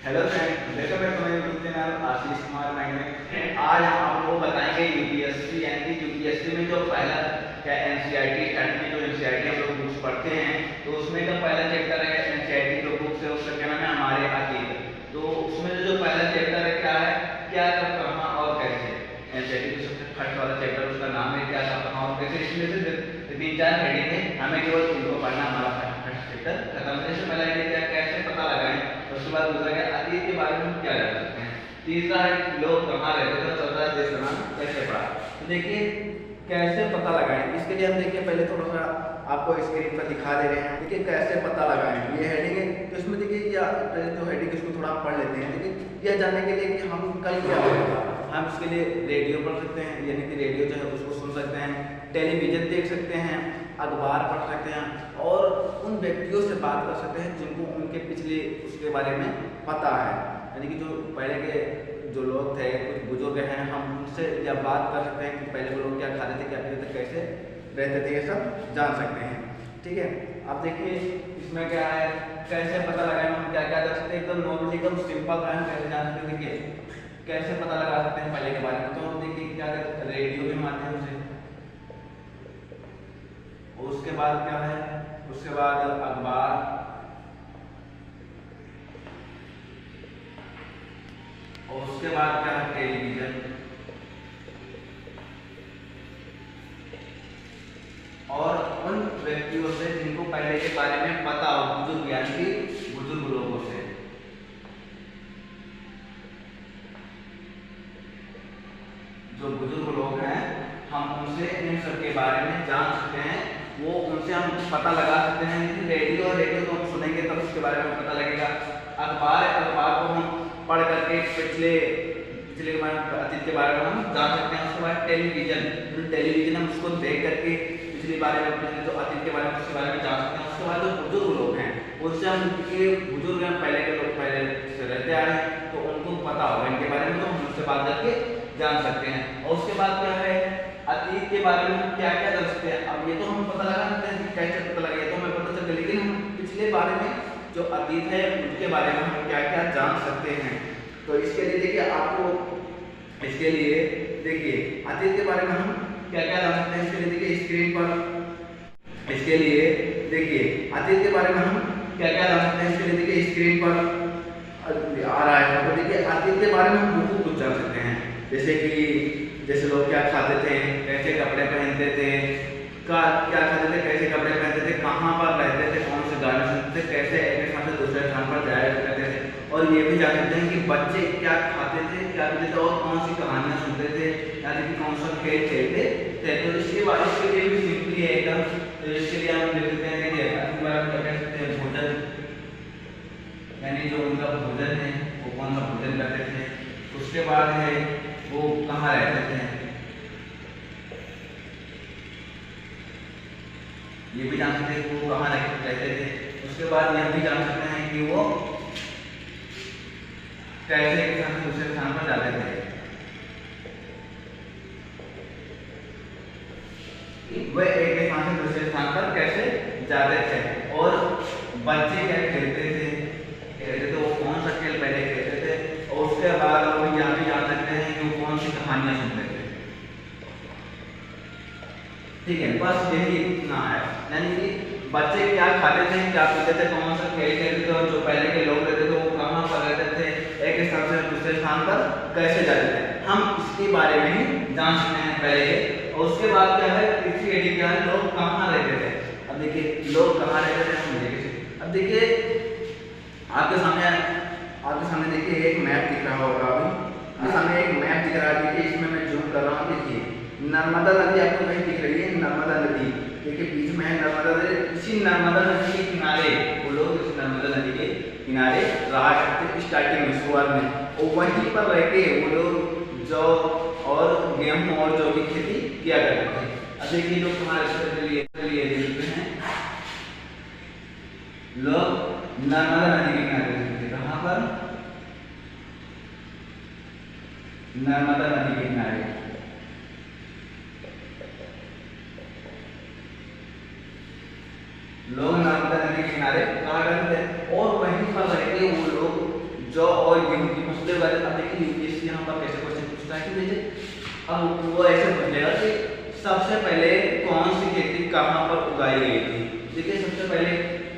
Hello friend, welcome back to my YouTube channel Ashish Kumar mind में। आज हम आपको बताएंगे यूपीएससी यानी कि यूपीएससी में जो पहला क्या एनसीईआरटी स्टार्टिंग में जो एनसीईआरटी हम लोग बुक्स पढ़ते हैं तो उसमें का पहला चैप्टर है एनसीईआरटी जो बुक्स है उसका क्या नाम है हमारे अतीत। तो उसमें जो पहला चैप्टर है क्या है, क्या कब कहाँ और कैसे। एनसीईआरटी का सबसे फर्स्ट वाला चैप्टर उसका नाम है क्या कब कहाँ और कैसे। इसमें से 3-4 हेडिंग है, हमें केवल उनको पढ़ना। हमारा फर्स्ट चैप्टर खत्म होने से पहला हेडिंग क्या कैसे पता लगाएं, उसके बाद दूसरा क्या अतीत के बारे में हम क्या जान सकते हैं, तीसरा है लोग कहाँ रहते थे, चौथा देश का नाम कैसे पड़ा। तो देखिए कैसे पता लगाएं, इसके लिए हम देखिए पहले थोड़ा सा आपको स्क्रीन पर दिखा दे रहे हैं। देखिए कैसे पता लगाएं, ये हेडिंग है। तो इसमें देखिए या जो हेडिंग इसको थोड़ा पढ़ लेते हैं। देखिए यह जानने के लिए कि हम कल क्या होगा, हम इसके लिए रेडियो पढ़ सकते हैं, यानी कि रेडियो जो है उसको सुन सकते हैं, टेलीविजन देख सकते हैं, अखबार पढ़ सकते हैं और उन व्यक्तियों से बात कर सकते हैं जिनको उनके पिछले उसके बारे में पता है। यानी कि जो पहले के जो लोग थे, कुछ बुजुर्ग हैं, हम उनसे या बात कर सकते हैं कि पहले वो लोग क्या खाते थे, क्या पीते थे, कैसे रहते थे, ये सब जान सकते हैं। ठीक है, अब देखिए इसमें क्या है, कैसे पता लगाएं, हम क्या क्या कर सकते हैं। एकदम नॉर्मली एकदम सिंपल है, हम कैसे जान सकते हैं। देखिए कैसे पता लगा सकते हैं पहले के बारे में। तो देखिए क्या रेडियो के माध्यम से, उसके बाद क्या है, उसके बाद अखबार, और उसके बाद क्या है टेलीविजन, और उन व्यक्तियों से जिनको पहले के बारे में पता हो, बुजुर्ग यानी कि बुजुर्ग लोगों से। जो बुजुर्ग लोग हैं हम उनसे इन सब के बारे में जान सकते हैं, वो उनसे हम पता लगा सकते हैं। रेडियो तो हम सुनेंगे तब उसके बारे में पता लगेगा। अखबार को हम पढ़ करके पिछले अतीत के बारे में हम जान सकते हैं। उसके बाद टेलीविजन हम उसको देख करके पिछले बारे में अपने जो अतीत के बारे में उसके बारे में जान सकते हैं। उसके बाद जो बुजुर्ग लोग हैं उनसे हम बुजुर्ग हैं, पहले के लोग पहले से रहते आ रहे हैं तो उनको पता होगा इनके बारे में, तो हम उनसे बात करके जान सकते हैं। और उसके बाद क्या है अतीत के बारे में हम क्या क्या जान सकते हैं। अब ये तो हम पता लगा सकते हैं कि कैसे पता लगे, तो हमें पता चल गया, लेकिन हम पिछले बारे में जो अतीत है उनके बारे में हम क्या क्या जान सकते हैं। तो इसके लिए देखिए आपको, इसके लिए देखिए अतीत के बारे में हम क्या क्या जान सकते हैं। इसके लिए देखिए स्क्रीन पर, इसके लिए देखिए अतीत के बारे में हम क्या क्या जान सकते हैं। इसके लिए देखिए स्क्रीन पर आ रहा है। तो देखिए अतीत के बारे में हम बहुत कुछ जान सकते हैं, जैसे लोग क्या खाते थे, कैसे कपड़े पहनते थे, क्या खाते थे, कैसे कपड़े पहनते थे, कहाँ पर रहते थे, कौन से गाने सुनते थे, कैसे एक स्थान से दूसरे स्थान पर जाया करते थे। और ये भी जान सकते हैं कि बच्चे क्या खाते थे, क्या पीते थे और कौन सी कहानियाँ सुनते थे, यानी कि कौन सा खेल खेलते थे। तो इसके लिए भी सिंपली है एकदम। तो इसके लिए हम देख सकते हैं, देखिए अतीत बारे में क्या कह सकते हैं, भोजन, यानी जो उनका भोजन है वो कौन सा भोजन करते थे। उसके बाद है वो कहाँ रहते थे, ये भी जान सकते हैं कि वो कहाँ रहते थे। उसके बाद यह भी जान सकते हैं कि वो कैसे एक स्थान से दूसरे स्थान पर जाते थे, वह एक स्थान से दूसरे स्थान पर कैसे जाते थे, और बच्चे क्या खेलते थे वो कौन सा खेल पहले खेलते थे। और उसके बाद हम यहाँ भी जान सकते हैं कि वो कौन सी कहानियाँ सुनते थे। ठीक है, बस यही इतना है, यानी कि बच्चे क्या खाते थे, क्या पीते थे, कौन सा खेल खेलते थे, और जो पहले के लोग रहते थे वो कहाँ पर रहते थे, एक स्थान से दूसरे स्थान पर कैसे जाते थे, हम इसके बारे में ही जान सकते हैं पहले के। और उसके बाद क्या है तीसरी हेडिंग क्या है, लोग कहाँ रहते थे। अब देखिए लोग कहाँ रहते थे हम देखिए, अब देखिए आपके सामने देखिए एक मैप दिख रहा होगा। अभी सामने एक मैप दिख रहा है, देखिए इसमें मैं जूम कर रहा हूँ। देखिए नर्मदा नदी आपको कहीं दिख रही है, नर्मदा नदी देखिए बीच में है नर्मदा नदी। इसी नर्मदा नदी के किनारे वो लोग इस नर्मदा नदी के किनारे रहा करते थे स्टार्टिंग में, शुरुआत में। और वहीं पर रह के वो लोग जौ और गेहूं और जौ की खेती किया करते थे। अब देखिए लोग तुम्हारे लिए देखते हैं, लोग नर्मदा नदी के किनारे रहते थे। कहाँ पर, नर्मदा नदी के किनारे। लोग नर्मदा नदी के किनारे रहा करते थे और वहीं पर रह के वो लोग जौ और गेहूं की फसलें उगाते थे। अब देखिए यूपीएससी यहाँ पर कैसे क्वेश्चन पूछता है कि देखिए अब वो ऐसे पूछेगा कि सबसे पहले कौन सी खेती कहाँ पर उगाई गई थी। देखिए सबसे पहले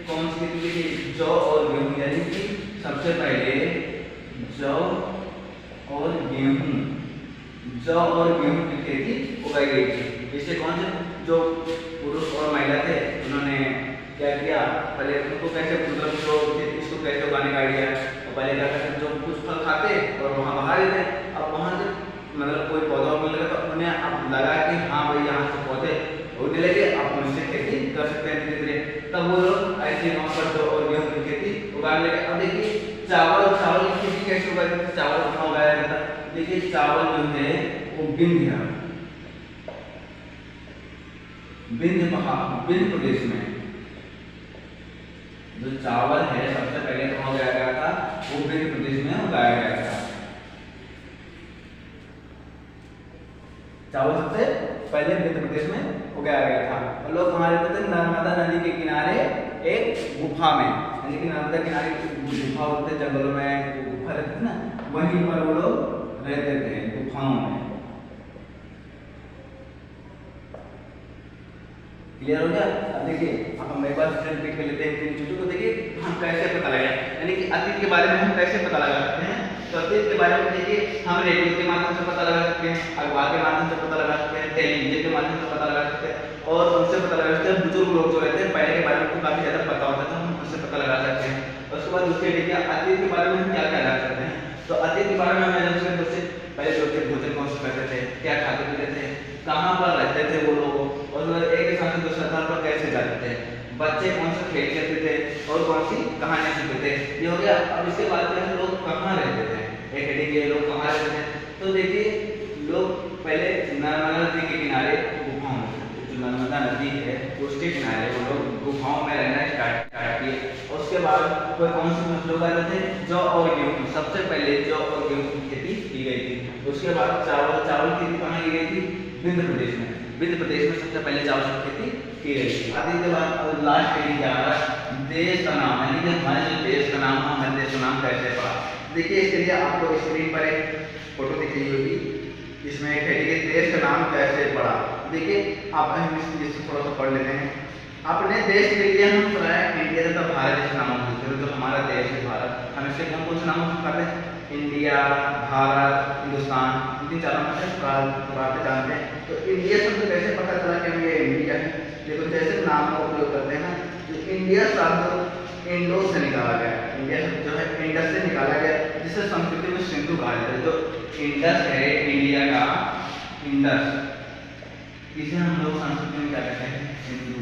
कौन सी खेती, देखिए जौ और गेहूं, यानी कि सबसे पहले जौ और गेहूं, जौ और गेहूं की खेती उगाई गई थी। इससे कौन से जो पुरुष और महिला थे उन्होंने क्या किया, पहले उनको कैसे मतलब जो इसको कैसे उगाने का आइडिया है, तो पहले क्या करते जो कुछ फल खाते और वहाँ बहा देते। अब वहाँ से मतलब कोई पौधा उगने लगा तो उन्हें अब लगा कि हाँ भाई यहाँ से पौधे उगने लगे, अब उनसे खेती कर सकते हैं धीरे धीरे। तब वो लोग ऐसे वहाँ पर जौ और गेहूं की खेती उगाने लगे। अब देखिए चावल की खेती कैसे उगाई जाती है, चावल कहाँ उगाया जाता है। देखिए चावल जो है वो विंध्य प्रदेश में जो चावल है सबसे पहले कहाँ उगाया गया था, वो विंध्य प्रदेश में उगाया गया था। चावल सबसे पहले विंध्य प्रदेश में उगाया गया था। और लोग कहाँ रहते थे, नर्मदा नदी के किनारे एक गुफा में, यानी कि नर्मदा किनारे गुफा होते जंगलों में गुफा रहती थी ना, वहीं पर वो लोग रहते थे गुफाओं में। क्लियर हो गया। अब देखिए अब हम एक बार रिपीट कर लेते हैं इन चीजों को। देखिए हम कैसे पता लगाएं, यानी कि अतीत के बारे में हम कैसे पता लगा सकते हैं। तो अतीत के बारे में देखिए हम रेडियो के माध्यम से पता लगा सकते हैं, अखबार के माध्यम से पता लगा सकते हैं, टेलीविजन के माध्यम से पता लगा सकते हैं, और उनसे पता लगा सकते हैं। बुजुर्ग लोग जो रहते हैं पहले के बारे में काफी ज्यादा पता होता था, हम उससे पता लगा सकते हैं। उसके बाद उसके देखिए अतीत के बारे में हम क्या क्या लगा सकते हैं। तो अतीत के बारे में हम पहले लोग भोजन कौन से करते थे, क्या खाते पीते थे, कहाँ पर रहते थे वो लोग, और एक स्थान से दूसरे स्थान पर कैसे जाते थे, बच्चे कौन से खेल खेलते थे और कौन सी कहानियां सुनते थे, ये हो गया। अब इसके बाद में लोग कहाँ रहते थे, एक हेडिंग है लोग कहाँ रहते थे। तो देखिए लोग पहले नर्मदा नदी के किनारे गुफाओं में, जो नर्मदा नदी है उसके किनारे वो लोग गुफाओं में रहना स्टार्ट किए। उसके बाद कोई कौन सी फसलें उगाते थे, जौ और गेहूं, सबसे पहले जौ और गेहूं की खेती की गई थी। उसके बाद चावल की खेती कहाँ की गई थी, विंध्य प्रदेश में। विंध्य प्रदेश में सबसे पहले चावल की खेती की गई थी। आगे के बाद लास्ट हेडिंग क्या है, देश का नाम, यानी कि हमारे जो देश का नाम, हमारे देश का नाम कैसे पड़ा। देखिए इसके लिए आपको स्क्रीन पर एक फोटो दिख रही होगी, इसमें एक हेडिंग है देश का नाम कैसे पड़ा। देखिए आप हम इसको थोड़ा सा पढ़ लेते हैं। अपने देश के लिए हम प्राय इंडिया तथा भारत जैसे नामों को यूज, तो हमारा देश है भारत, हम इससे कौन कौन से नामों को करते हैं, इंडिया, भारत, हिंदुस्तान, इन चारों में से बातें जानते हैं। तो इंडिया शब्द कैसे पता चला कि हम ये इंडिया है। देखो जैसे नाम का उपयोग करते हैं, जो इंडिया शब्द इंडो से निकाला गया, इंडिया शब्द जो है इंडस से निकाला गया, जिसे संस्कृति में सिंधु कहा जाता है। जो इंडस है इंडिया का, इंडस, इसे हम लोग संस्कृति में क्या कहते हैं, सिंधु।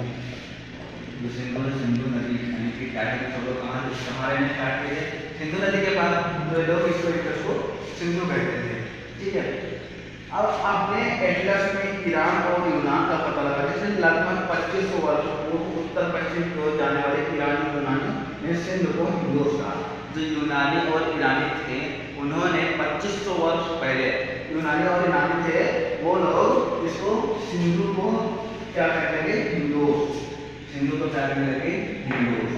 सिंधु नदी, यानी कि टाइटल सब लोग कहाँ हमारे स्टार्ट किए थे, सिंधु नदी के बाद लोग इसको सिंधु कहते थे। ठीक है। अब आपने एटलस में ईरान और यूनान का पता लगा, जैसे लगभग 2500 वर्ष पूर्व उत्तर पश्चिम की ओर जाने वाले ईरानी यूनानी ने सिंधु को हिंदुस्तान, जो यूनानी और ईरानी थे उन्होंने 2500 वर्ष पहले, यूनानी और ईरानी थे वो लोग इसको सिंधु को क्या कहने लगे, हिंदोस, सिंधु को क्या कहने लगे, हिंदोस।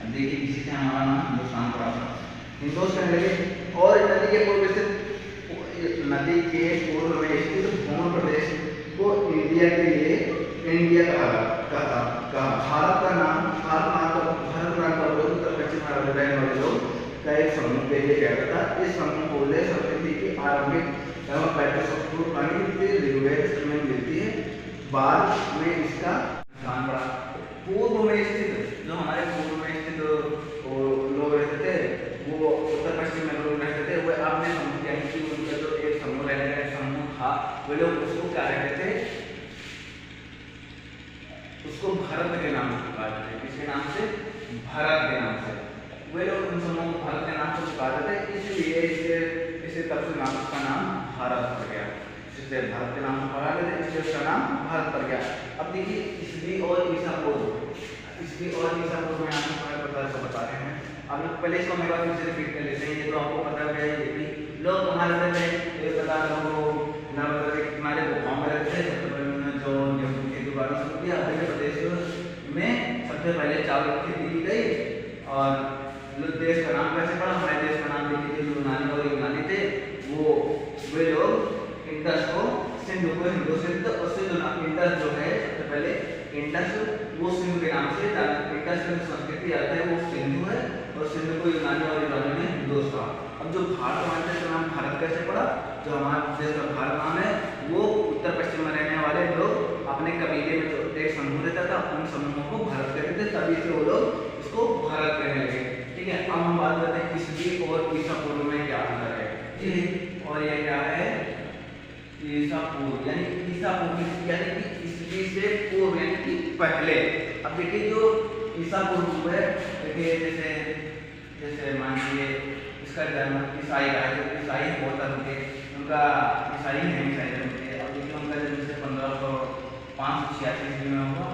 अब देखिए इसी से हमारा नाम हिंदुस्तान पड़ा था, हिंदोस कहने लगे। और नदी के पूर्व में स्थित भूमध्य प्रदेश को इंडिया के लिए इंडिया कहा। भारत का नाम का उत्तर पश्चिम भारत में रहने वाले लोग का एक समूह के लिए कहता था। इस समूह को ले संस्कृति की आरंभिक एवं ऋग्वेद में मिलती है, बाद में इसका स्थान पड़ा। पूर्व में स्थित, जो हमारे पूर्व में स्थित लोग रहते थे, वो उत्तर पश्चिम में लोग रहते थे, वो आपने समूह यानी कि उनका जो एक समूह रहने का समूह था, वो लोग उसको क्या कहते थे, उसको भारत के नाम से पुकारते थे। किसके नाम से, भारत के नाम से। वे लोग उन समूह को भारत के नाम से पुकारते थे, इसलिए इसे तब से नाम, उसका नाम भारत पड़ गया। इससे भारत के नाम से पुकारते थे, इसलिए उसका नाम भारत पड़ गया। अब देखिए ईस्वी और ईसा पूर्व में आपको प्रकार से बता रहे हैं। अब पहले इसको मैं बात फिर से रिपीट कर लेते हैं, ये तो आपको पता है, ये भी लोग कहाँ रहते थे, ये पता लोगों नर्मदा के किनारे गुफाओं में रहते थे। सबसे पहले जो गेहूं की खेती बाड़ी शुरू किया, मध्य प्रदेश में सबसे पहले चावल की खेती की गई, और देश का नाम कैसे पड़ा? हमारे देश का नाम देखिए, जो यूनानी और यूनानी थे वे लोग इंडस को सिंधु को हिंदू सिंध और सिंधु नाम इंडस जो है सबसे पहले इंडस वो सिंधु के नाम से इंडस की संस्कृति आता है वो सिंधु है और सिंधु को यूनानी और यूनानी में हिंदूस का। अब जो भारत हमारे देश का नाम भारत कैसे पड़ा? जो हमारे देश का भारत नाम है वो उत्तर पश्चिम में रहने वाले लोग अपने कबीले में जो एक समूह रहता था उन समूहों को भारत कहते थे, तभी से वो लोग इसको भारत कहने लगे। ठीक है, अब हम बात करते हैं ईस्वी और ईसा पूर्व में क्या अंतर है। ठीक, और ये क्या है? ईसा पूर्व यानी ईसा पूर्व यानी कि ईस्वी से पूर्व यानी कि पहले। अब देखिए जो ईसा पूर्व है, देखिए जैसे मान लीजिए इसका जन्म ईसाई का है, जो ईसाई बहुत धर्म के उनका ईसाई है, ईसाई धर्म के। अब देखिए उनका जन्म से 1586 ईस्वी में हुआ,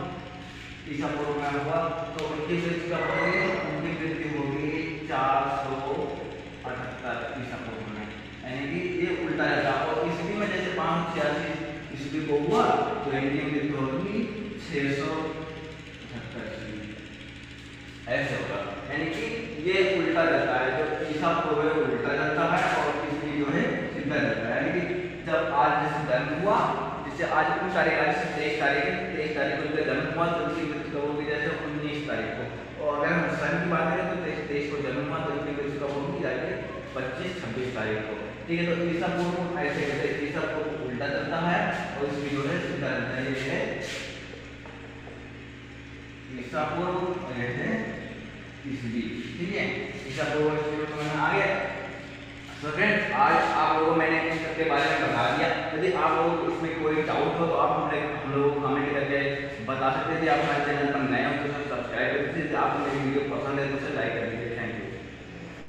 ईसा पूर्व में हुआ, तो उनकी मृत्यु कब होगी? उनकी मृत्यु होगी 478 ईसा पूर्व में, यानी कि ये उल्टा रहता। और ईस्वी में जैसे 586 ईस्वी को हुआ तो इनकी मृत्यु होगी 678 ईस्वी, ऐसे होगा, यानी कि ये उल्टा रहता है। जो ईसा पूर्व है उल्टा रहता है और ईस्वी जो है सीधा रहता है। यानी कि जब आज जैसे जन्म हुआ, जैसे आज की तारीख आज से 23 तारीख को उनका जन्म हुआ तो उनकी मृत्यु कब होगी? जैसे 19 तारीख को। और अगर हम सन की बात करें तो 23 को जन्म हुआ तो उनकी मृत्यु कब होगी? जाके 25-26 तारीख को। ठीक है, तो ईसा पूर्व ऐसे कहते हैं, ईसा पूर्व उल्टा चलता है और ईस्वी जो है सीधा रहता है। ये है ईसा पूर्व और ये है ईस्वी। ठीक है, ईसा पूर्व ईस्वी समझ में आ गया। तो फ्रेंड्स आज आप लोगों को मैंने इन सब के बारे में बता दिया। यदि आप लोगों को इसमें कोई डाउट हो तो आप हम लोगों को कमेंट करके बता सकते थे। आप हमारे चैनल पर नए हो तो सब्सक्राइब कर दीजिए। आप मेरी वीडियो पसंद है तो उसे लाइक कर दीजिए।